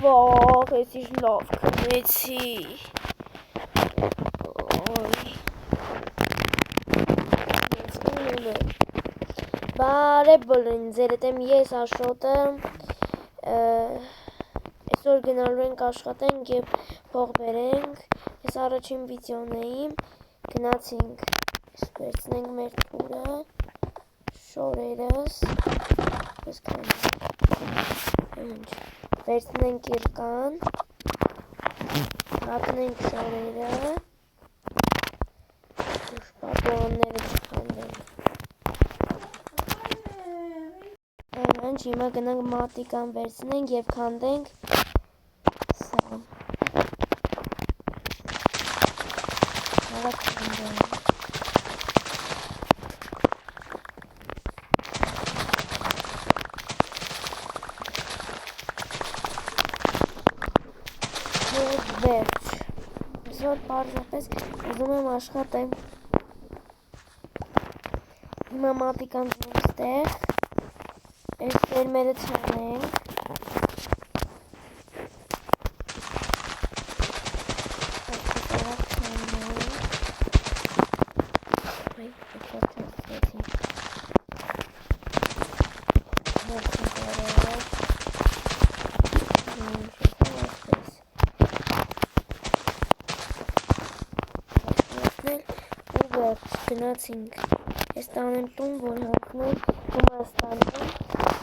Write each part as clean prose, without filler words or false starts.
Վախ, ես ինչ լավ քնեցի։ Բարև բոլորին, ձերդ եմ ես Աշոտը, այսօր գնալու ենք աշխատենք և փող բերենք, ես առաջին վիդեոն էիմ, գնացինք, վերցնենք մեր թուրը, շորերս, վերցնենք իրկան, հատնենք շորերը, պատուանները չխանդենք։ Հիմա գնանք մատիկան վերցնենք և քանդենք սա։ Հարակ քանդենք։ Եվ վերջ։ Այսօր պարզապես ուզում եմ աշխատեմ։ Հիմա մատիկան դնենք ստեղ։ Այս ֆերմերը չանենք, գնացինք, ես տանեմ տուն, որ հակնել Հունաստանում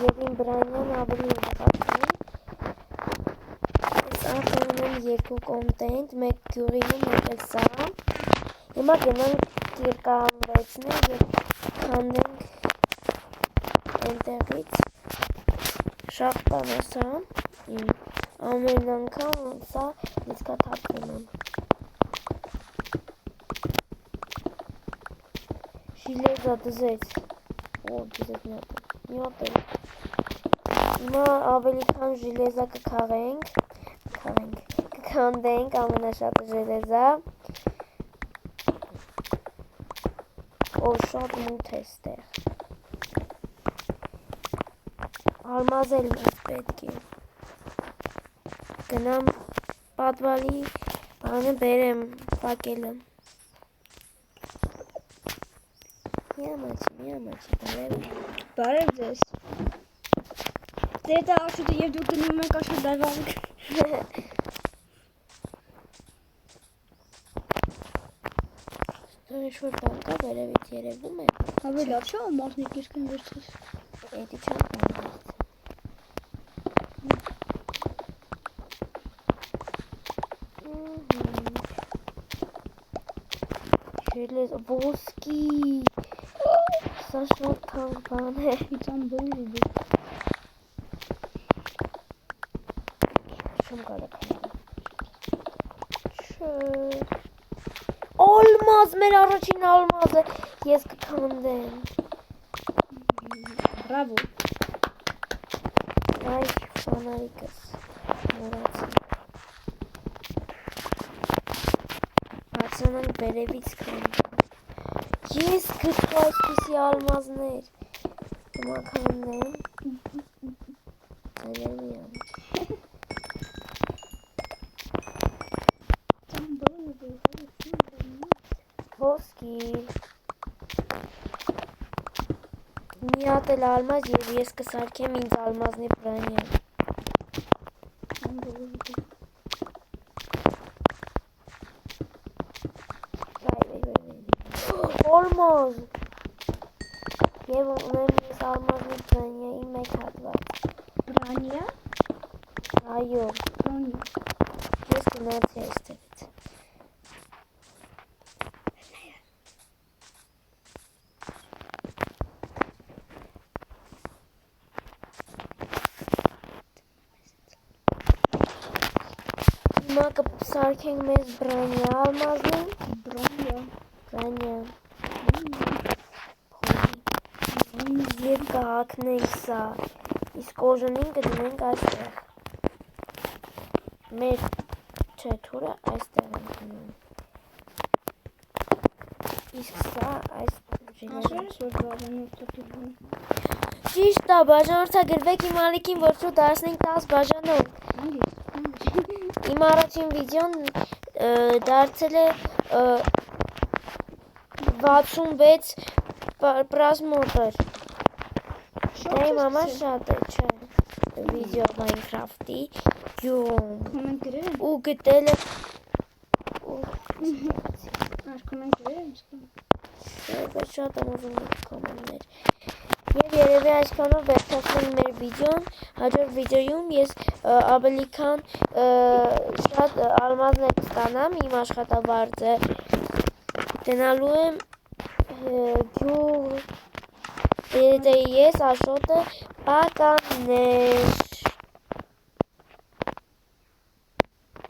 և իմ բրանյան ավելի ուղղացին, ես արդեն ունեմ երկու կոնտենտ, մեկ գյուղինում, մեկ էլ սա, հիմա գնանք կիրկան վերցնենք և քանդենք այնտեղից, շախտան է սա, ամեն անգամ սա լիցքաթափում եմ։ Ժիլեզա դզեց, դզեց մի հատ էլ, հիմա ավելի քան ժիլեզա կքանդենք ամենաշատը ժիլեզա, որ շատ մութ է ստեղ, ալմազ էլ մեզ պետք է, գնամ պատվալի բանը բերեմ պակելը։ Բարև ձեզ։ Ձեր Աշոտը և դուք գնում եք աշխատավանք։ Ինչ-որ բան կա, վերևից երևում է։ Ավելի լավ չէ, մարդիկ երկրին վերցես։ Էդի չեմ բանվեց։ Ոսկի, սա շատ թանկ բան է։ Իծան բույր է։ Շում կարակ է։ Չէ։ Ալմազ, մեր առաջին ալմազը ես կքանդեմ։ Բրավո։ Այ ֆանարիկս մորացի։ Բարձրանանք վերևից քանդենք։ Ես գտու այսպիսի ալմազներ։ Հիմա քանդեմ։ Ձեներմիան։ Ոսկի։ Մի հատ էլ ալմազ և ես կսարքեմ ինձ ալմազնի բրանյան։ Ալմազ։ Եվ ունեմ ես ալմազնի բրանյայի մեկ հատված։ Բրանյա։ Այո։ Ես գնացի այստեղից։ Հիմա կսարքենք մեզ բրանյա ալմազնին։ Բրանյա։ Եվ կհակնենք սա, իսկ օժնին կդնենք այստեղ։ Մեր թուրը այստեղ ենք դնում։ Իսկ սա Ճիշտ է, բաժանորդագրվեք իմ ալիքին, որ շուտ դարձնենք 10 բաժանորդ։ Իմ առաջին վիդեոն դարձել է 66 պրասմոտր։ Դա իմ համար շատ է, չէ, վիդեո Minecraft-ի գյուղում։ Կոմենտ գրեմ։ Ու գտել է Աշ կոմենտ գրեմ։ բայց շատ եմ ուզում կոմենտներ։ Եվ երևի այսքանով վերջացնենք մեր վիդեոն, հաջորդ վիդեոյում ես ավելի քան շատ ալմազներ կստանամ, իմ աշխատավարձը գնալու եմ գյուղ, ես Աշոտը, պականներ։